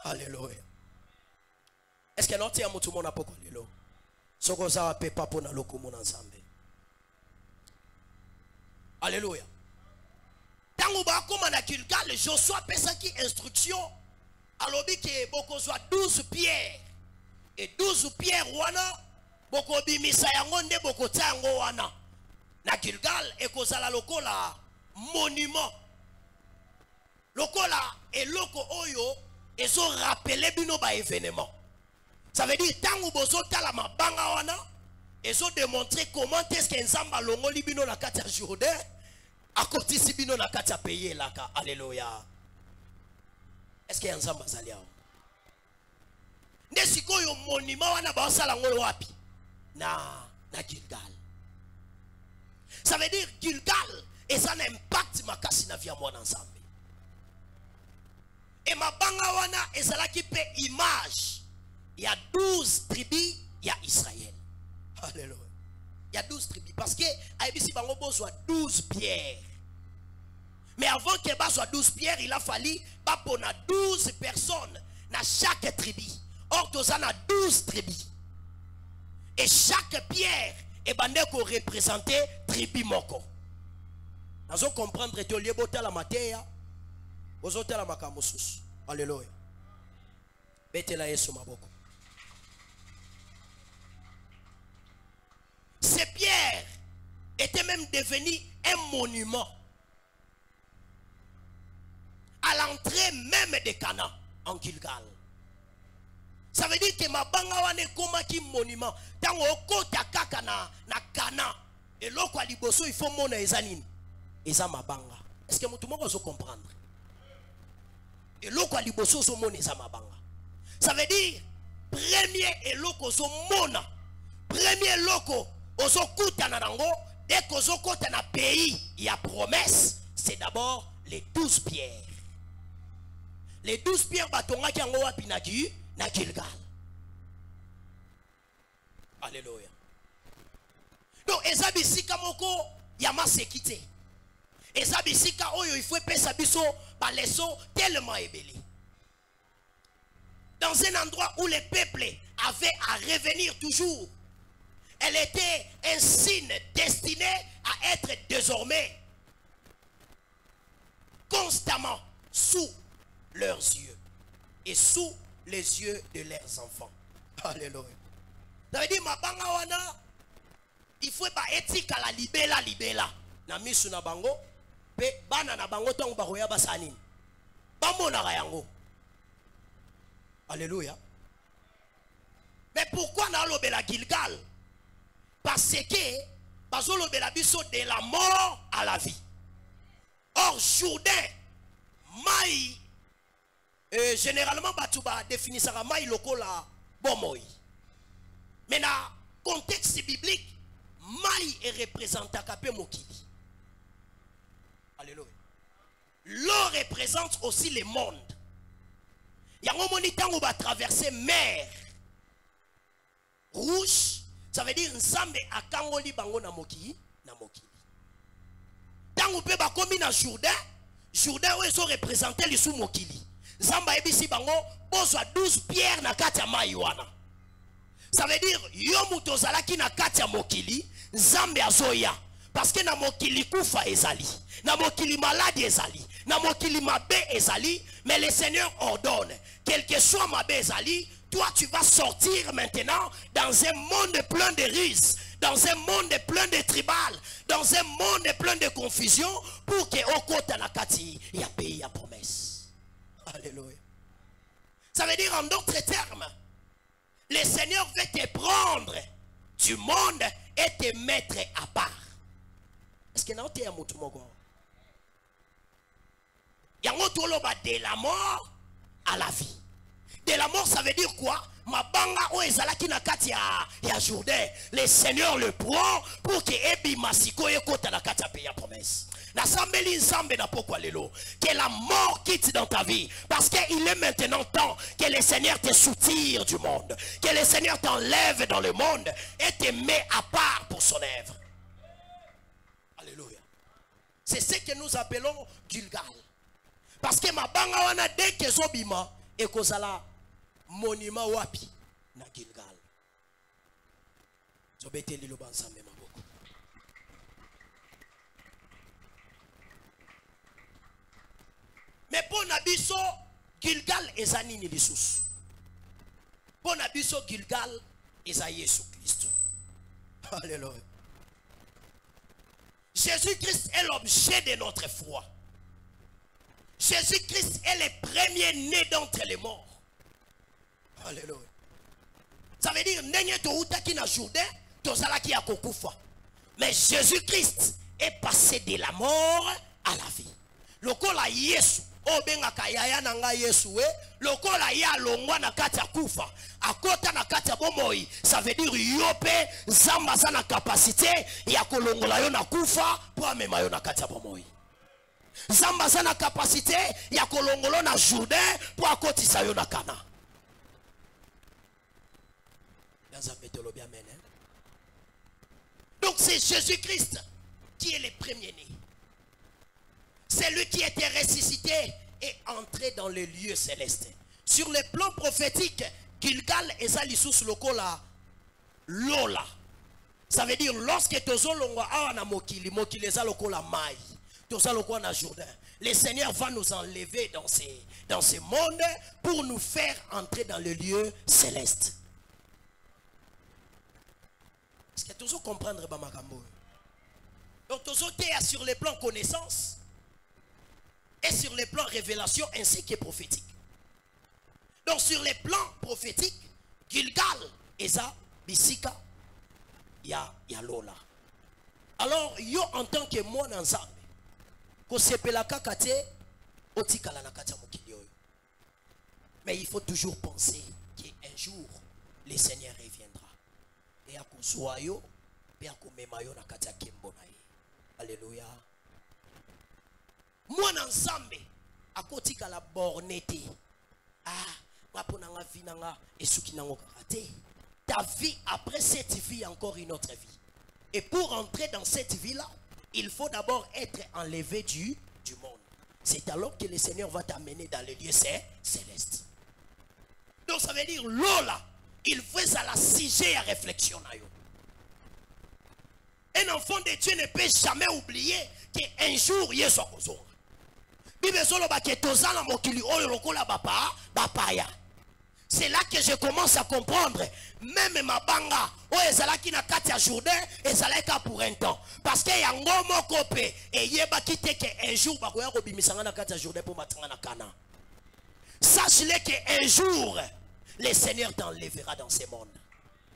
Alléluia. Est-ce que notre amour tout le monde a pas connu l'eau? Ce que ça peut pas pour nous comme ensemble. Alléluia. Tant que va comme à Gilgal, Joshua pesa qui instruction. Alors que beaucoup soit 12 pierres et 12 pierres wana beaucoup bimisa yangonde beaucoup tango wana na Gilgal et kozala lokola monument lokola et loko oyo ezo rappeler bino ba événement. Ça veut dire tant que bozo tala mabanga wana ezo démontrer comment est-ce que nzamba longoli bino na kati ya Jourdain à côté si bino na kati ya pays là ka. Alléluia. Est-ce qu'il y a un nzamba zali awo? Nesiko yo monument wana ba sala ngolo wapi? Na Gilgal. Ça veut dire Gilgal et ça a un impact makasi na vie mwana nzambe. Et ma banga wana ezala ki pe image. Il y a 12 tribus, il y a Israël. Alléluia. Il y a 12 tribus parce que aibisi bango bo soit 12 pierres. Mais avant qu'il soit 12 pierres, il a fallu pour 12 personnes dans chaque tribu. Or, nous avons 12 tribus. Et chaque pierre est représentée tribu moko. Nous allons comprendre que tu as la matière, vous avez la makamosus. Alléluia. Betela Yesu maboko. Ces pierres étaient même devenues un monument à l'entrée même de Cana en Gilgal. Ça veut dire que ma banga wane koma ki monument tango okota kaka na Cana et loko aliboso il faut mona ezanine eza mabanga. Est-ce que mutu moko zo comprendre? Et loko aliboso zo mona eza mabanga. Ça veut dire premier et loko zo mona premier loko ozo kutana nango dès que ozo kota na pays il y a promesse, c'est d'abord les 12 pierres. Les 12 pierres batonga qui ont wapi na Gilgal. Alléluia. Donc ezabisika moko yama sekite. Ezabisika oyo il faut pesa biso ba leçon tellement ébélé. Dans un endroit où les peuples avaient à revenir toujours, elle était un signe destiné à être désormais constamment sous leurs yeux et sous les yeux de leurs enfants. Alléluia. Ça veut dire mabanga wana il faut pas éthique à la libela na misu na bango pe bana na bango tongo bakoya basani bamona yango. Alléluia. Mais pourquoi na lobela Gilgal? Parce que bazolobela biso de la mort à la vie. Or Jourdain mai généralement batuba définissera mai lokola bomoi. Mais dans le contexte biblique, mai est représenté à Kapé Mokili. Alléluia. L'eau représente aussi le monde. Il y a un moment où va traverser mer rouge, ça veut dire ensemble à Kangoli Bango na Mokili. Tant on peut pas comme dans Jourdain, Jourdain où ils ont représenté les sous Mokili. Zamba ebisi bango bozwa 12 pierres na kati ya mai wana. Ça veut dire yo muto zalaki na kati ya mokili Nzambe azoya parce que na mokili kufa ezali, na mokili malade ezali, na mokili mabe ezali, mais le Seigneur ordonne quel que soit mabe ezali, toi tu vas sortir maintenant dans un monde plein de ruses, dans un monde plein de tribal, dans un monde plein de confusion pour que okota na kati ya pays ya promesse. Alléluia. Ça veut dire en d'autres termes, le Seigneur veut te prendre du monde et te mettre à part. Est-ce que vous avez un mot? Il y a un mot de la mort à la vie. De la mort, ça veut dire quoi? Ma banga o ezalaki na kati ya Jourdain. Le Seigneur le prend pour que ebi masiko ekota na kati ya pays ya promesse. Que la mort quitte dans ta vie. Parce qu'il est maintenant temps que le Seigneur te soutire du monde. Que le Seigneur t'enlève dans le monde et te met à part pour son œuvre. Alléluia. C'est ce que nous appelons Gilgal. Parce que ma banga wana dès que zobima ekozala monument wapi na Gilgal. Zobeteli lo banzambe maboko. Mais pour Nabiso, Gilgal eza nini lisusu? Pour Nabiso, Gilgal eza Yesu Christ. Alléluia. Jésus-Christ est l'objet de notre foi. Jésus-Christ est le premier né d'entre les morts. Alléluia. Ça veut dire, n'est-ce pas outa qui n'a Jourdain, tozala qui a kokufa. Mais Jésus-Christ est passé de la mort à la vie. Lokola Yesu, obenga kayaya nanga Yesu we, lokola ya longwa na kati ya kufa, akota na kati ya bomoi, ça veut dire yope zamba za na capacité ya kolongola yo na kufa pour amema yo na kati ya bomoi. Zamba za na capacité ya kolongolo na Jourdain pour akotisa yo na Kana. Donc c'est Jésus-Christ qui est le premier-né. C'est lui qui était ressuscité et entré dans les lieux célestes. Sur le plan prophétique, Gilgal ezalissus lokola lola. Ça veut dire lorsque tozolongwa awa na mokili, mokili eza lokola mai. Tozalokwa na Jourdain. Le Seigneur va nous enlever dans ce monde pour nous faire entrer dans le lieu céleste. Est-ce que toujours comprendre Bamakambo? Donc toujours sur le plan connaissance et sur le plan révélation ainsi que prophétique. Donc sur le plan prophétique, Gilgal eza bisika ya lola. Alors yo en tant que moi nzambe ko sepelaka kate otikala na kati ya mokili oyo. Mais il faut toujours penser qu'un jour le Seigneur reviendra. Et à Kosuayo, et à Komemayo na kati ya kembo na ye. Alléluia. Moi ensemble, à kotika la bornete. Ah, maponanga vinanga et sukinango karate. Ta vie après cette vie encore une autre vie. Et pour entrer dans cette vie-là, il faut d'abord être enlevé du monde. C'est alors que le Seigneur va t'amener dans les lieux célestes. Donc ça veut dire Lola, il faut à la sujet à réflexion. Un enfant de Dieu ne peut jamais oublier qu'un jour il est kozonga. Bible solo ba ke tozala mokili oyo lokola bapaya. C'est là que je commence à comprendre. Même ma banga, oh ezalaki na kati ya Jourdain, ezalaka pour un temps. Parce que yango moko pe et yeba kite que un jour ba koya ko bimisanga na kati ya Jourdain pour matanga na Kana. Sache-le que un jour le Seigneur t'enlèvera dans ce monde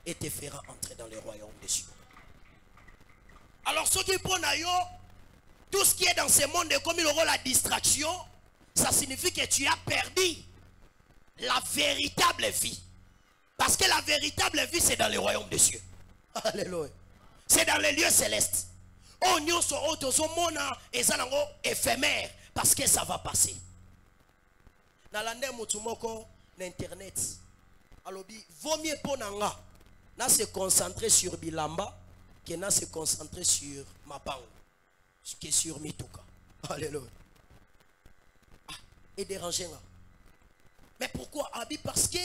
et te fera entrer dans le royaume des cieux. Alors ce qui prend à yo, tout ce qui est dans ce monde comme il aura la distraction, ça signifie que tu as perdu la véritable vie. Parce que la véritable vie, c'est dans le royaume des cieux. Alléluia. C'est dans les lieux célestes. Oh, nous sommes éphémère. Parce que ça va passer. Dans l'année mutumoko, l'internet. Alors, vaut mieux pour nanga. Na se concentrer sur Bilamba que na se concentrer sur Mapango. Que sur Mituka. Alléluia. Ah, et déranger là. Mais pourquoi Abi? Parce que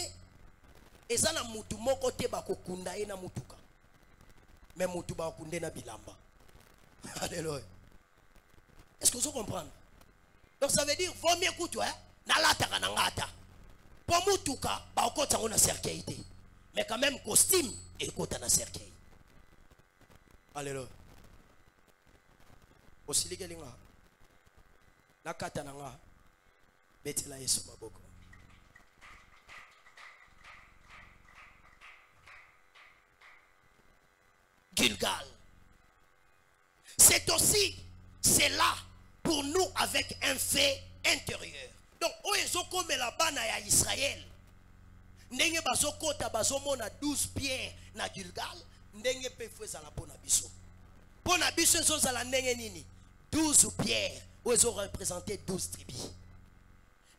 ezana mutu moko te bakokunda ye na mutuka. Mais mutu bakunde na Bilamba. Alléluia. Est-ce que vous comprenez? Donc ça veut dire vaut mieux que toi na lataka na ngata. Pour mutuka bakota ngona cercueil te. Mais quand même costume et kota na cercueil. Alléluia. Osili gelinga. Nakata na nga. Betela Yesu maboko. Gilgal. C'est aussi cela pour nous avec un fait intérieur. Donc, oyezo comme la bana ya Israël. Ndenge bazoko ta bazomona 12 pierres na Gilgal, ndenge pe fweza la pona biso. Pona biso zo za la ndenge nini? 12 pierres, oyezo représenter 12 tribus.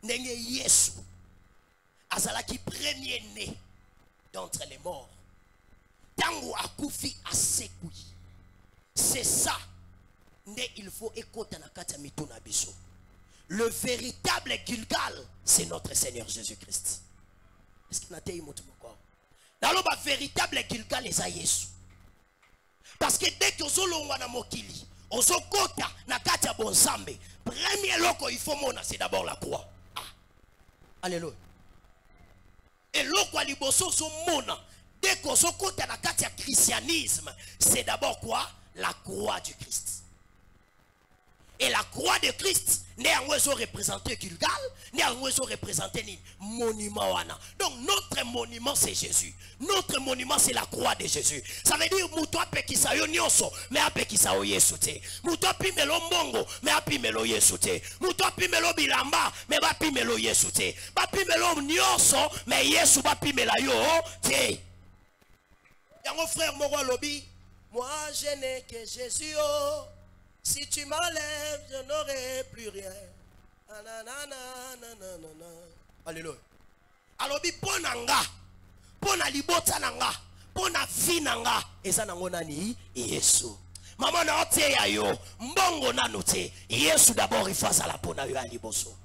Ndenge Yesu azalaki premier né d'entre les morts. Tango akufi asekui. C'est ça. Ne il faut écouter na kati ya mituna biso. le véritable Gilgal, c'est notre Seigneur Jésus-Christ. Est-ce qu'il y a un mot dans le véritable Gilgal, c'est Jésus. Parce que dès que vous avez mokili, on se kota na katia bonsambe. Premier loko il faut mona c'est d'abord la croix. Ah. Alléluia. Et loko aliboso so mona. Dès qu'on se kota na katia christianisme, c'est d'abord quoi? La croix du Christ. Et la croix de Christ n'est en oiseau représenté Gilgal, n'est en oiseau représenté ni monument wana. Donc notre monument c'est Jésus. Notre monument c'est la croix de Jésus. Ça veut dire muto apekisa yo nyonso, mais apekisa o Yesu te. Muto apimelo mbongo, mais apimelo Yesu te. Muto apimelo bilamba, mais bapimelo Yesu te. Bapimelo nyonso, mais Yesu bapimela yo te. Yango frère moko lobi, moi je n'ai que Jésus oh. Si tu m'enlèves, je n'aurai plus rien. Alléluia. Alors, ponanga, pona libota nanga, pona finanga, et ça nani Yesu. Maman na ote ya yo, mbongo na note, Yesu d'abord il fasse à la pona yo aliboso.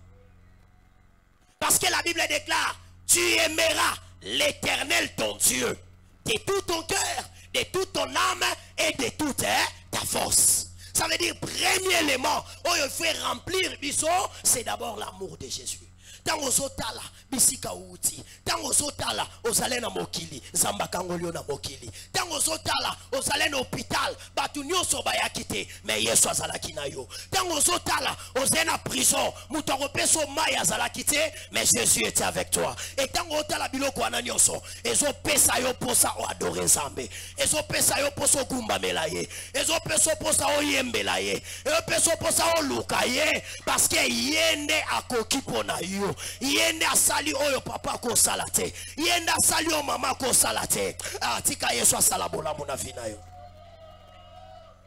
Parce que la Bible déclare, tu aimeras l'Éternel ton Dieu de tout ton cœur, de toute ton âme et de toute ta force. Ça veut dire, premier élément, où il faut remplir biso, c'est d'abord l'amour de Jésus. Tant aux otala, bisika outi. Tant aux otala, aux alena mokili, zambakangolio na mokili. Tant aux otala, aux alena hôpital, batunyo sobayakite, mais yesu azalaki na yo. Tant aux otala, aux ena prison, mutaropeso maya azalakite, mais Jésus était avec toi. Et tant aux otala biloko ananyoso, ezo pesa yo posa o adore zambe. Ezo pesa yo poso gumba melaye. Ezo peso posa o yembelaye. Ezo peso posa o lukaye, parce que yende akoki pona yo. Yende asali oyo papa ko salate. Yende asali o mama ko salate. Ah tika Yesu asala bolamu na vina yo.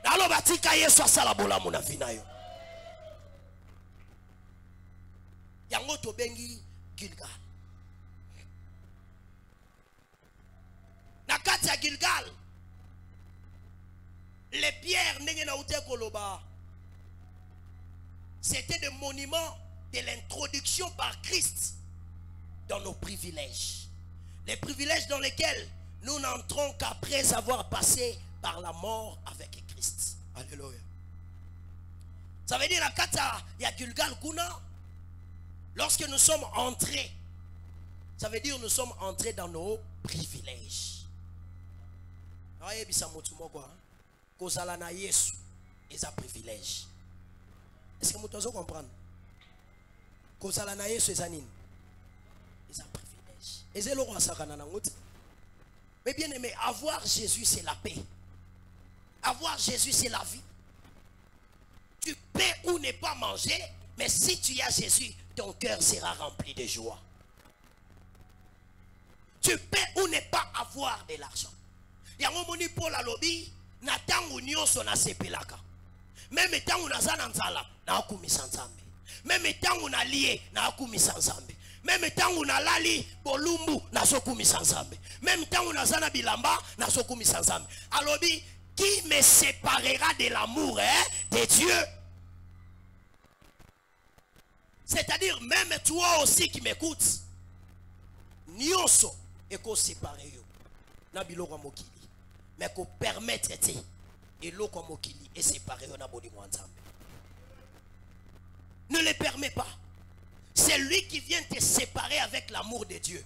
Nalo batika Yesu asala bolamu na vina yo. Yango to bengi Gilgal. Na kati ya Gilgal, les pierres nenge na ute koloba, c'était des monuments de l'introduction par Christ dans nos privilèges. Les privilèges dans lesquels nous n'entrons qu'après avoir passé par la mort avec Christ. Alléluia. Ça veut dire la kata ya Gilgal kuna, lorsque nous sommes entrés, ça veut dire nous sommes entrés dans nos privilèges. Aye bisa mutu moko kozala na Yesu eza privilège. Est-ce que vous pouvez comprendre? Kozala na Yesu eza nini? Eza privilège. Eza lo asakana na ngote. Mais bien aimé, avoir Jésus c'est la paix. Avoir Jésus c'est la vie. Tu peux ou ne pas manger, mais si tu as Jésus, ton cœur sera rempli de joie. Tu peux ou ne pas avoir de l'argent. Yango moni pour la lobby, na tangu nyonso na sepelaka. Même tangu na zana nzala, na akumisa nzambe. Même tangu na lié, na akumisa nzambe. Même tangu na lali bolumbu, na sokumisa nzambe. Même tangu na zana bilamba, na sokumisa nzambe. Alobi, qui me séparera de l'amour de Dieu? C'est-à-dire, même toi aussi qui m'écoutes, nyonso eko séparé yo. Na biloko mokili. Mais qu'on permette et l'eau comme mokili est séparé on a boni nzambe. Ne le permet pas. C'est lui qui vient te séparer avec l'amour de Dieu.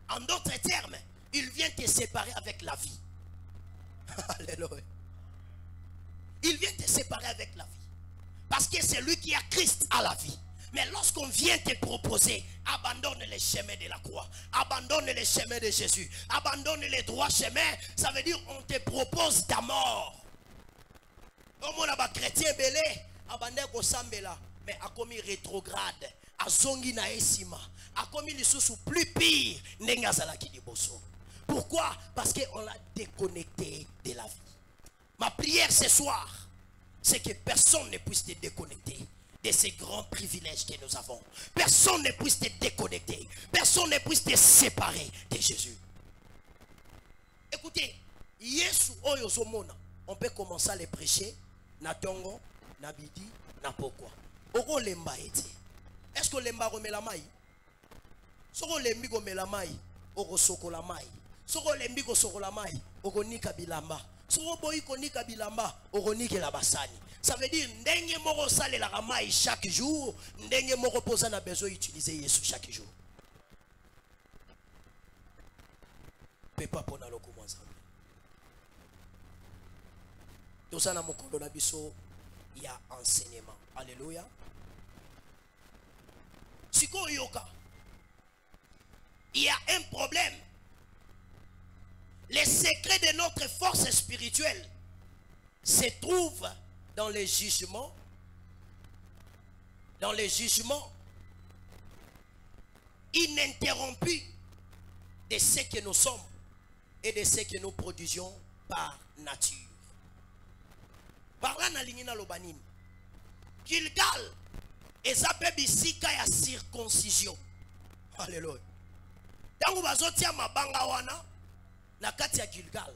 En d'autres termes, il vient te séparer avec la vie. Alléluia. Il vient te séparer avec la vie. Parce que c'est lui qui a Christ à la vie. Mais lorsqu'on vient te proposer, abandonne les chemins de la croix, abandonne les chemins de Jésus, abandonne les droits chemins, ça veut dire on te propose ta mort. Au monde a chrétien belé, abandonne ko sambela, mais a commis rétrograde, a zongi na esima, a commis les sous plus pire, nenga zalaki di bosso. Pourquoi? Parce qu'on l'a déconnecté de la vie. Ma prière ce soir, c'est que personne ne puisse te déconnecter de ces grands privilèges que nous avons. Personne ne puisse te déconnecter. Personne ne puisse te séparer de Jésus. Écoutez, Yesu oyo zomona, on peut commencer à les prêcher na tongo, na bidi, na pokwa. Oko lemba ete. Est-ce que lemba romela mai? Soko lembi gomela mai, oko sokola mai. Soko lembi ko sokola mai, oko nika bilamba. Soko boyi ko nika bilamba, oko nike la basani. Ça veut dire ndenge moko sale la mai chaque jour, ndenge moko posa na besoin utiliser Yesu chaque jour. Pepa pona loko mwanzambe. Toza na mokolo na biso ya enseignement. Alléluia. Siko yoka. Il y a un problème. Les secrets de notre force spirituelle se trouvent dans les jugements ininterrompus de ce que nous sommes et de ce que nous produisions par nature. Par là, na lingina lobanini. Gilgal ezape bisika ya circoncision. Alléluia. Tangu bazotia mabanga wana na kati ya Gilgal,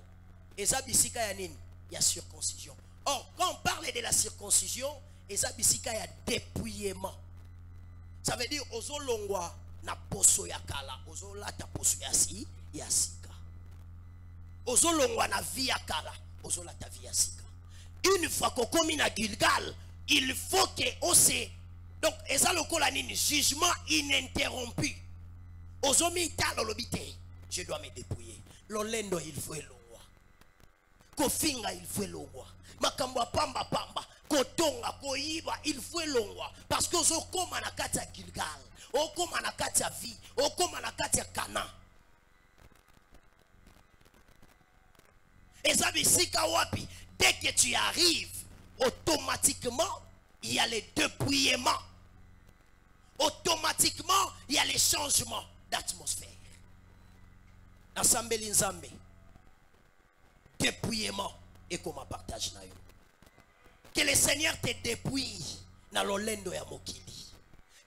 eza bisika ya nini? Ya circoncision. Or, quand on parle de la circoncision, eza bisika ya dépouillement. Ça veut dire ozolongwa na poso ya kala, ozolata poso ya sika. Ozolongwa na vie ya kala, ozolata vie ya sika. Une fois qu'on commis na Gilgal, il faut que on se donc eza lokola nini? Jugement ininterrompu. Ozomi talo lobite, je dois me dépouiller. Lolendo il faut elongwa. Kofinga il faut elongwa. Makambo pamba pamba, kotonga koiba il faut elongwa parce que ozokoma na kati ya Gilgal, okoma na kati ya vie, okoma na kati ya Kana. Eza bisika wapi? Dès que tu arrives, automatiquement il y a les dépouillements. Automatiquement il y a les changements d'atmosphère. Ensemble l'inzambe. Dépouillement et comme un partage na yo. Que le Seigneur te dépouille na lolendo ya mokili.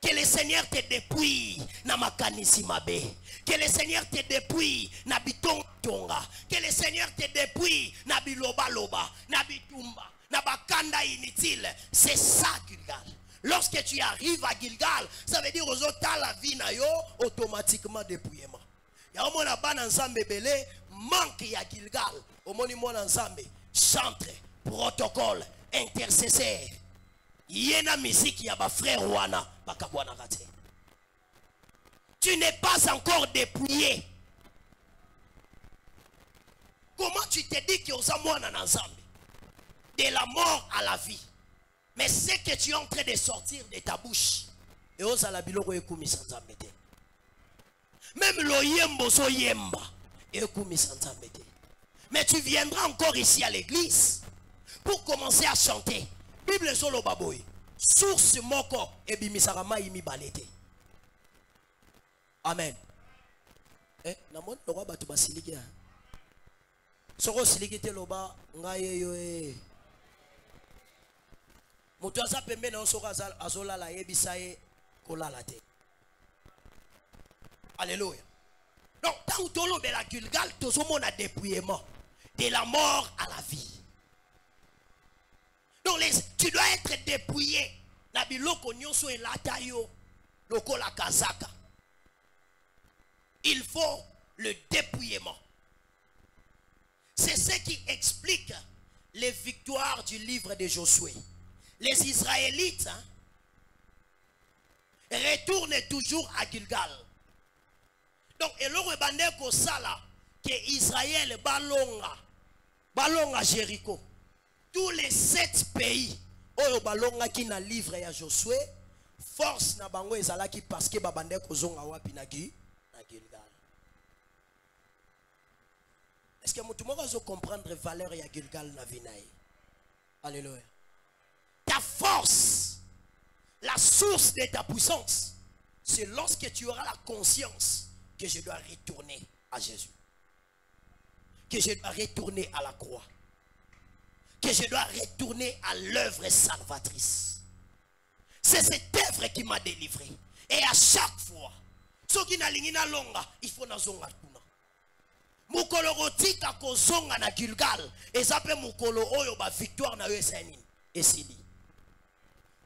Que le Seigneur te dépouille na makanisi mabe. Que le Seigneur te dépouille na bitonga. Que le Seigneur te dépouille na biloba loba, na bitumba, na bakanda inutile. C'est ça Gilgal. Lorsque tu arrives à Gilgal, ça veut dire aux autres la vie na yo automatiquement dépouillement. Ya omona bana nzambe belé manque ya Gilgal. Omoni mona nzambe chantre, protocole, intercesseur. Yena musique ya ba frère wana bakabwana kate. Tu n'es pas encore dépouillé. Comment tu te dis que oza mwana na nzambe? De la mort à la vie. Mais ce que tu es en train de sortir de ta bouche, et oza la biloko ekumisa nzambe te. Même le yembo so yemba, ekumisa nzambe te. Mais tu viendras encore ici à l'église pour commencer à chanter. Bible solo baboy. Source moko ebimisaka mai mibalete. Amen. Namoni loba batu basiliki ya. Soko siliki te loba ngaye yo Mutu aza pembe na soko azolala yebisa ye kolala te. Alléluia. Donc, tant que l'on la Gilgal, tout le monde a dépouillement. De la mort à la vie. Donc, tu dois être dépouillé. Nabiloko nyonso e latayo, loko la kazaka. Il faut le dépouillement. C'est ce qui explique les victoires du livre de Josué. Les Israélites retournent toujours à Gilgal. Donc, et l'on rebande ko sala que Israël balonga Jéricho. Tous les 7 pays oyo balonga ki na livre ya Josué, force na bango ezalaki parce que babande ko zonga wapi na Gilgal. Est-ce que mutu moko zo comprendre valeur ya Gilgal na vinaï? Alléluia. Ta force, la source de ta puissance, c'est lorsque tu auras la conscience que je dois retourner à Jésus. Que je dois retourner à la croix. Que je dois retourner à l'œuvre salvatrice. C'est cette œuvre qui m'a délivré. Et à chaque fois, ce qui n'a pas longa, il faut na zonga tuna. Mukolo rotika ko zonga na Gilgal, et ça peut mukolo oyo ba victoire na yo eseni. Esili.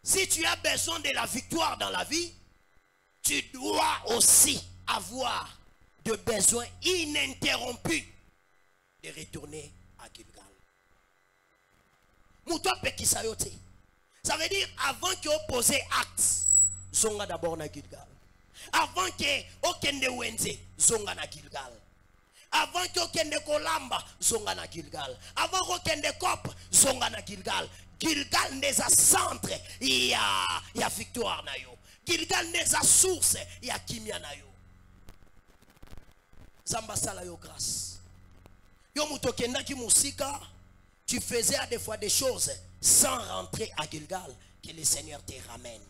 Si tu as besoin de la victoire dans la vie, tu dois aussi avoir de besoin ininterrompu de retourner à Gilgal. Moutoua Pekisayote. Ça veut dire avant que vous posez acte, zonga d'abord na Gilgal. Avant que vous kende wenze, zonga na Gilgal. Avant que vous kende kolamba, zonga na Gilgal. Avant que vous kende kop, zonga na Gilgal. Gilgal n'est un centre, il y a victoire na yo. Gilgal n'est un source, il y a kimia na yo. Zamba sala yo grâce. Yo muto kenda ki musika, tu faisais à des fois des choses sans rentrer à Gilgal, que le Seigneur te ramène.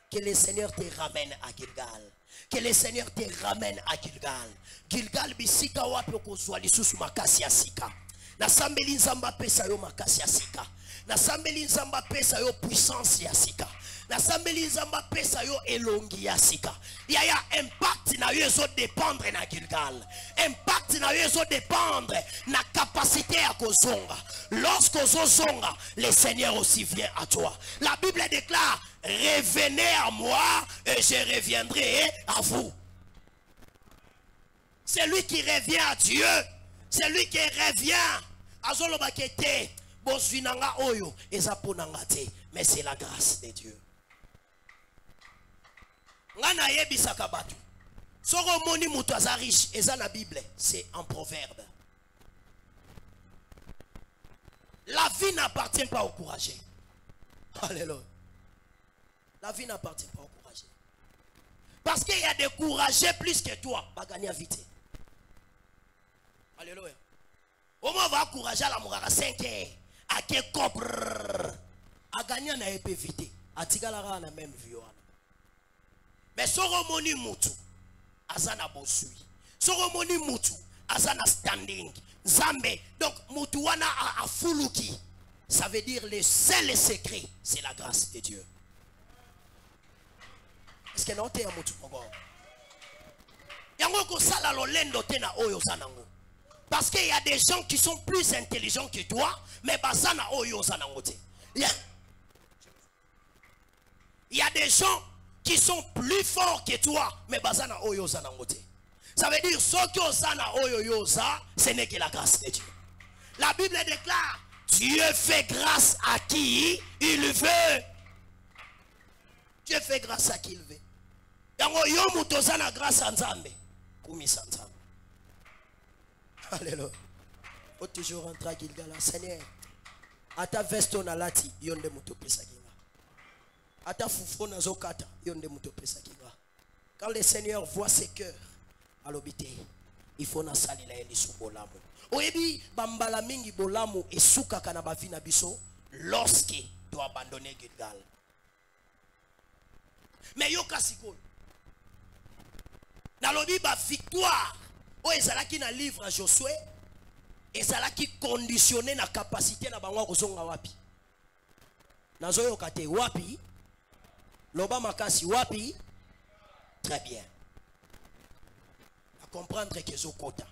Que le Seigneur te ramène à Gilgal. Que le Seigneur te ramène à Gilgal. Gilgal bisika wapi okozwa lisusu makasi ya sika. Nasambeli nzamba pesa yo makasi ya sika. Nasambeli nzamba pesa yo puissance ya sika. Nasambeli nzamba pesa yo elongi ya sika. Yaya impact na yo ezo dépendre na Gilgal. Impact na yo ezo dépendre na capacité à kozonga. Lorsque zonga, le Seigneur aussi vient à toi. La Bible déclare: revenez à moi et je reviendrai à vous. C'est lui qui revient à Dieu. C'est lui qui revient à Zolobakete. Bosvinanga oyo ezaponanga te, mais c'est la grâce de Dieu. Ngana yebisaka batu. Soro moni mutu aza riche, eza na Bible, c'est en proverbe. La vie n'appartient pas au courageux. Alléluia. La vie n'appartient pas au courageux. Parce qu'il y a des courageux plus que toi. Va gagner vite. Alléluia. Au moins, on va encourager à la mourir à 5 heures. À quel copre. À gagner, on a épée vite. À Tigalara, on a même vu. Mais Soromoni Moutou, Azana Bosui. Soromoni Moutou, Azana standing. Zambe. Donc, Moutouana a Fuluki. Ça veut dire le seul secret, c'est la grâce de Dieu. Est-ce que nous sommes Moutou? Parce qu'il y a des gens qui sont plus intelligents que toi, mais basana oyo zanangote. Il y a des gens qui sont plus forts que toi, mais basana oyo zanangote. Ça veut dire ce que osana oyo yoza, ce n'est que la grâce de Dieu. La Bible déclare: Dieu fait grâce à qui il veut. Dieu fait grâce à qui il veut. Yango yo mutozana grâce à Nzambe. Kumisa Nzambe. Alléluia. Faut toujours rentrer à Gilgal. Seigneur, à ta veste on a lati, yonde muto pesa kinga. À ta foufou na zokata, yonde muto pesa kinga. Quand le Seigneur voit ses cœurs, à l'obité, il faut na sali la eli sou bolamu. Oebi bambala mingi bolamu esuka kana bavina biso lorsque tu abandonner Gilgal. Mais yo kasiko. Na lobi ba victoire. O ezalaki na livre à Josué, ezalaki conditionné na capacité na bango kozonga wapi. Nazoyo kate wapi? Loba makasi wapi? Très bien. À comprendre que zokota.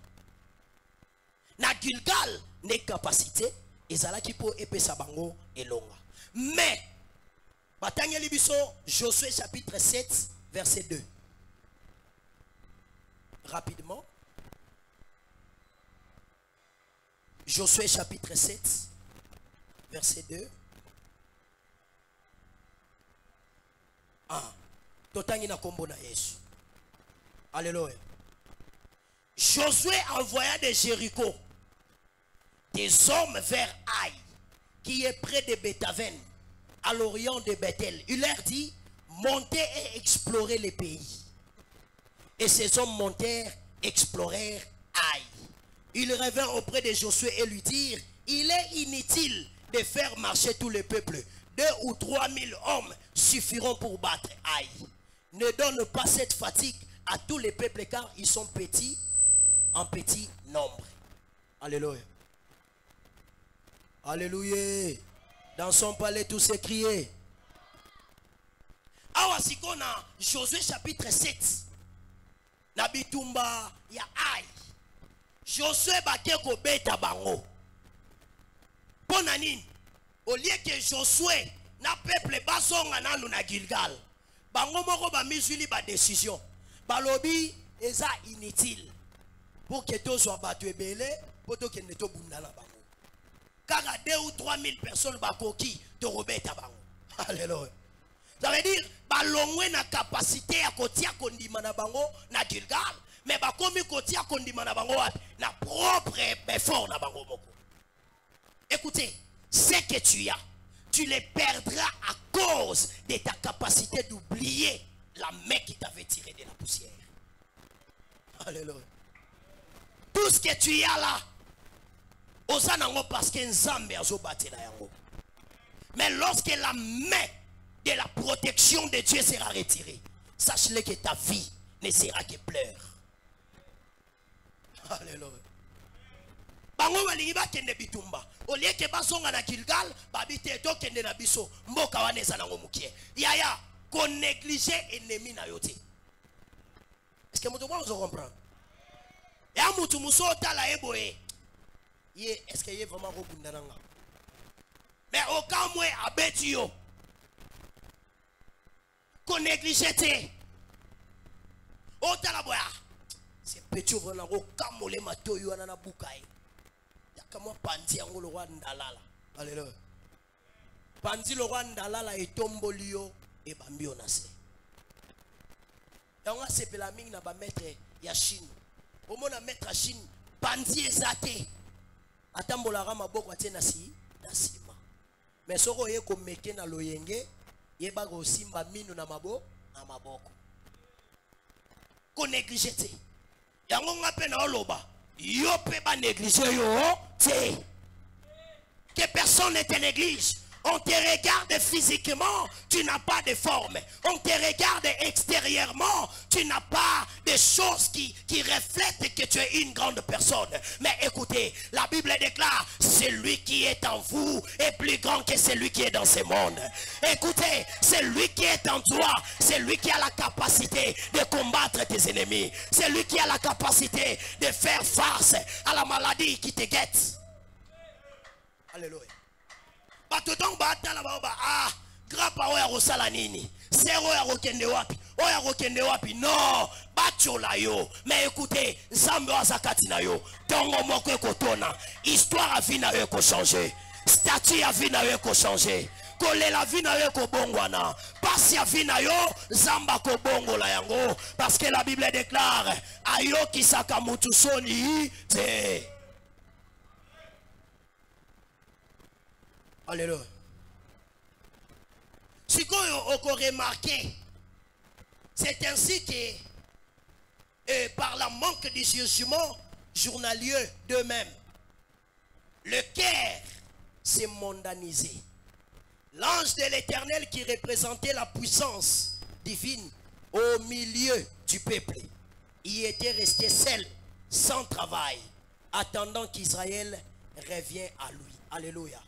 Na Gilgal ne capacité ezalaki po epesa bango elonga. Mais batangeli biso Josué chapitre 7 verset 2. Rapidement. Josué chapitre 7, verset 2. Totangi na kombo na Yesu. Alléluia. Josué envoya de Jéricho des hommes vers Aï, qui est près de Bethaven, à l'orient de Bethel. Il leur dit: montez et explorez les pays. Et ces hommes montèrent, explorèrent Aï. Ils revinrent auprès de Josué et lui dirent: il est inutile de faire marcher tout le peuple. 2 ou 3 000 hommes suffiront pour battre Aï. Ne donne pas cette fatigue à tous les peuples, car ils sont petits, en petit nombre. Alléluia. Alléluia. Dans son palais, tous s'écriaient. Awasikona, Josué chapitre 7. Nabitumba ya Aï. Josué bakeko beta bango. Ponanine, au lieu que Josué na peuple bazonga nanu na Gilgal. Bango moko ba misuli ba décision. Balobi eza inutile. Pour que tous soient battus belé, pour que ne to bunda na bango. Kaka 2 ou 3 000 personnes bakoki to robeta bango. Alléluia. Ça veut dire balongwe na capacité à kotia kondima na bango na Gilgal, mais bakomi kotia kondima na bango na propre effort na bango moko. Écoutez, ce que tu as, tu les perdras à cause de ta capacité d'oublier la main qui t'avait tiré de la poussière. Alléluia. Tout ce que tu as là, osanango parce que Nzambe azo batela yango. Mais lorsque la main de la protection de Dieu sera retirée, sache-le que ta vie ne sera que pleurs. Alléluia. Bango balingi bakende bitumba. Au lieu que basonga na Gilgal, babite to kende na biso. Mboka wana eza nango mukie. Yaya, ko négliger ennemi na yote. Est-ce que vous comprenez? Ya mutu musota la eboe. Est-ce que y est vraiment robundananga? Mais au cas où abeti yo. Ko négliger te. Ota la boya. C'est petit vraiment au kamole matoyo na bukai. Yakamo pandi yango le roi ndalala. Alléluia. Pandi le roi ndalala etombolio e bambio na se. Yanga sepela mingi na ba maître ya Chine. Omona maître Chine pandi ezate. Atambola rama boko atie na sima. Mais soko ye ko meke na loyenge ye ba go simba minu na maboko. Ko négliger te. Yango ngape na oloba. Yo pe ba négliger yo te. Que personne ne te néglige. On te regarde physiquement, tu n'as pas de forme. On te regarde extérieurement, tu n'as pas de choses qui reflètent que tu es une grande personne. Mais écoutez, la Bible déclare, celui qui est en vous est plus grand que celui qui est dans ce monde. Écoutez, celui qui est en toi, c'est lui qui a la capacité de combattre tes ennemis. C'est lui qui a la capacité de faire face à la maladie qui te guette. Alléluia. Batodong batala baba grapa oya rosala nini zéro ya rokende wapi oya rokende wapi non bachola yo. Mais écoutez, Nzambe azakati na yo tongo moko ekotona histoire a vie na yo ko changer, statut a vie na yo ko changer, kolela vie na yo ko bongwana, pasi a vie na yo Nzamba ko bongola yango, parce que la Bible déclare ayo kisaka mutu soni te. Alléluia. Ce qu'on a remarqué, c'est ainsi que par la manque de jugement journalier d'eux-mêmes, le cœur s'est mondanisé. L'ange de l'Éternel qui représentait la puissance divine au milieu du peuple, y était resté seul, sans travail, attendant qu'Israël revienne à lui. Alléluia.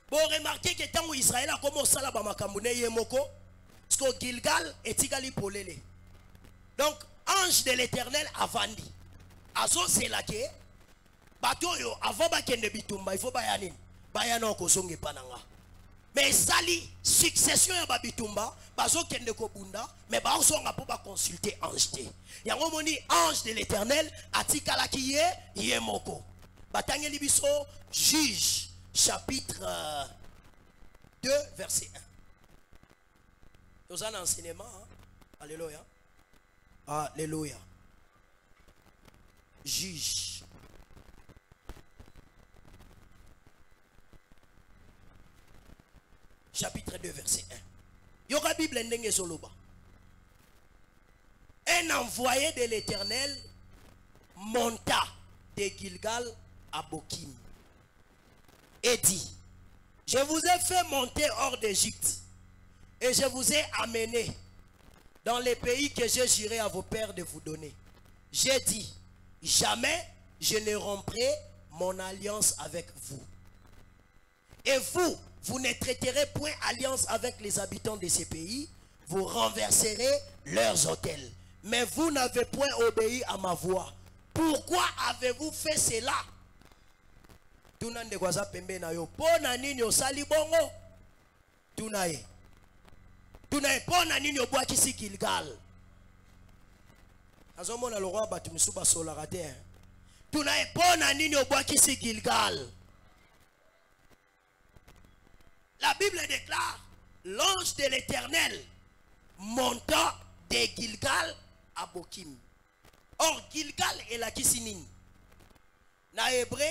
Bon, remarquez que tant Israël a commencé à faire yemoko, parce que Gilgal est égali pour l'élé. Donc, ange de l'Éternel a vendu. Azo c'est là que, bateau yo, avant de bitumba, il faut bayanin. Bayano kosonge pananga. Mais sali, succession ya babitumba, bazo kende ko bunda, mais bazo nga pour consulter ange te. Yango moni ange de l'Éternel, atikala ki yemoko. Batangeli biso, juge. Chapitre 2, verset 1. Nous avons un enseignement. Hein? Alléluia. Alléluia. Juge. Chapitre 2, verset 1. Yoga Bible ndenge soloba. Un envoyé de l'Éternel monta de Gilgal à Bokim et dit, je vous ai fait monter hors d'Égypte et je vous ai amené dans les pays que j'ai juré à vos pères de vous donner. J'ai dit, jamais je ne romprai mon alliance avec vous. Et vous, vous ne traiterez point alliance avec les habitants de ces pays, vous renverserez leurs autels. Mais vous n'avez point obéi à ma voix. Pourquoi avez-vous fait cela? Tunande kwaza pembe na yo pona nini osali bongo Tunaye pona nini obwakisi Gilgal. Azomona le roi batu misuba solarate. Tunaye pona nini obwakisi Gilgal. La Bible déclare, l'ange de l'Éternel monta de Gilgal à Bokim. Or Gilgal est la kisinine. Na hébreu,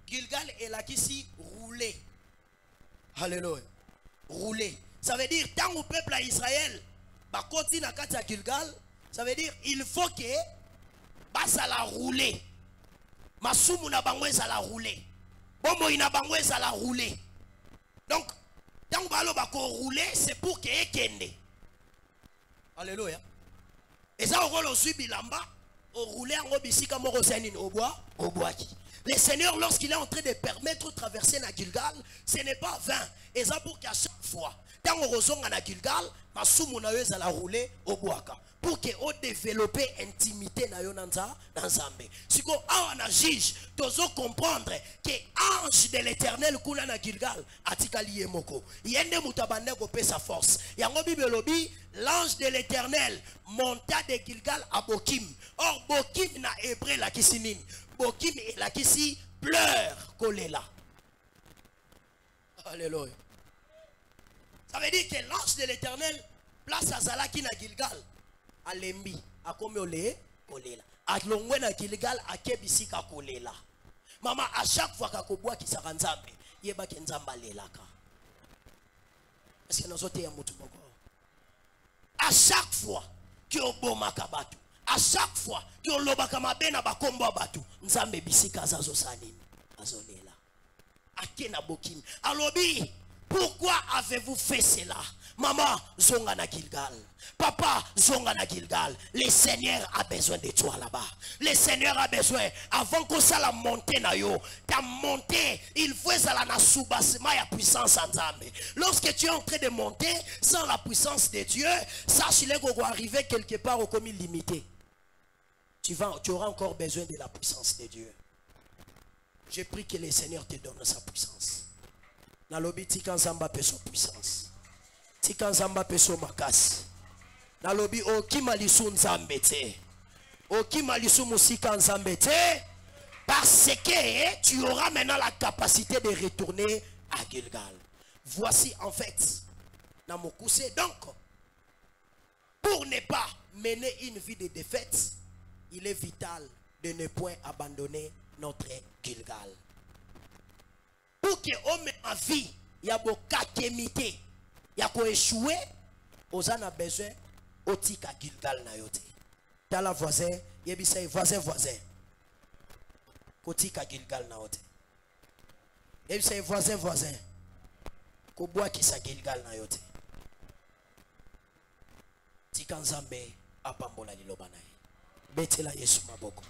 Gilgal est la kisi roulé. Alléluia. Roulé. Ça veut dire, tant au peuple à Israël, bah continue à Katia Gilgal, ça veut dire, il faut que bah ça la roulé. Masumu na bangwe ça la roulé. Bomo ina bangwe ça la roulé. Donc, tant que roulé, c'est pour que ekende. Alléluia. Et ça, on va le suivre bilamba, on roulé en obisika moro senin au bois, au bois. Le Seigneur, lorsqu'il est en train de permettre de traverser na Gilgal, ce n'est pas vain. Et ça pour qu'à chaque fois, tant on ressort na Gilgal, ma soumu na yo la rouler au bois. Pour que on développe intimité na yo nanza nanzambe. Si ko on a juge, tozo comprendre que ange de l'Éternel kuna na Gilgal atikali yemoko. Yende mutabande ko pe sa force. Yango Bible lobi, l'ange de l'Éternel monta de Gilgal à Bokim. Or Bokim na hébreu la kisinine. Bokim et la kisi pleure kolela. Alléluia. Ça veut dire que l'ange de l'Éternel place à Zalaki na Gilgal. Alembi akomi ole kolela atlongwe na Gilgal akebisika kolela. Mama à chaque fois kakobwa kisaka nzambe yeba ke nzamba lelaka. Est-ce que nous autres mutu moko? À chaque fois que oboma kabatu, à chaque fois que olobaka mabena bakombo batu, nzambe bisika azazo sanini azolela. Akena Bokim. Alobi, pourquoi avez-vous fait cela? Maman, zonga na Gilgal. Papa, zonga na Gilgal. Le Seigneur a besoin de toi là-bas. Le Seigneur a besoin, avant que ça la monte na yo, ta montée, il faut ça la soubassement ya puissance en Zambé. Lorsque tu es en train de monter sans la puissance de Dieu, sache qu'on va arriver quelque part au commis limité. Tu auras encore besoin de la puissance de Dieu. Je prie que le Seigneur te donne sa puissance. Nalobi tika nzamba peso puissance. Tika nzamba peso makasi. Nalobi okima lisu nzambe te. Okima lisu musika nzambe te. Parce que tu auras maintenant la capacité de retourner à Gilgal. Voici en fait na mokuse. Donc, pour ne pas mener une vie de défaite, il est vital de ne point abandonner notre Gilgal. Pour que homme en vie, il y a beaucoup de il y a quoi échouer, on a besoin de Gilgal na yote. Dans la voisin, il y a voisin. Kotika Gilgal na yote. Il y a voisin. Ko bois qui sa Gilgal na yote. Tika nzambe apambola liloba naye. Betela Yesu maboko.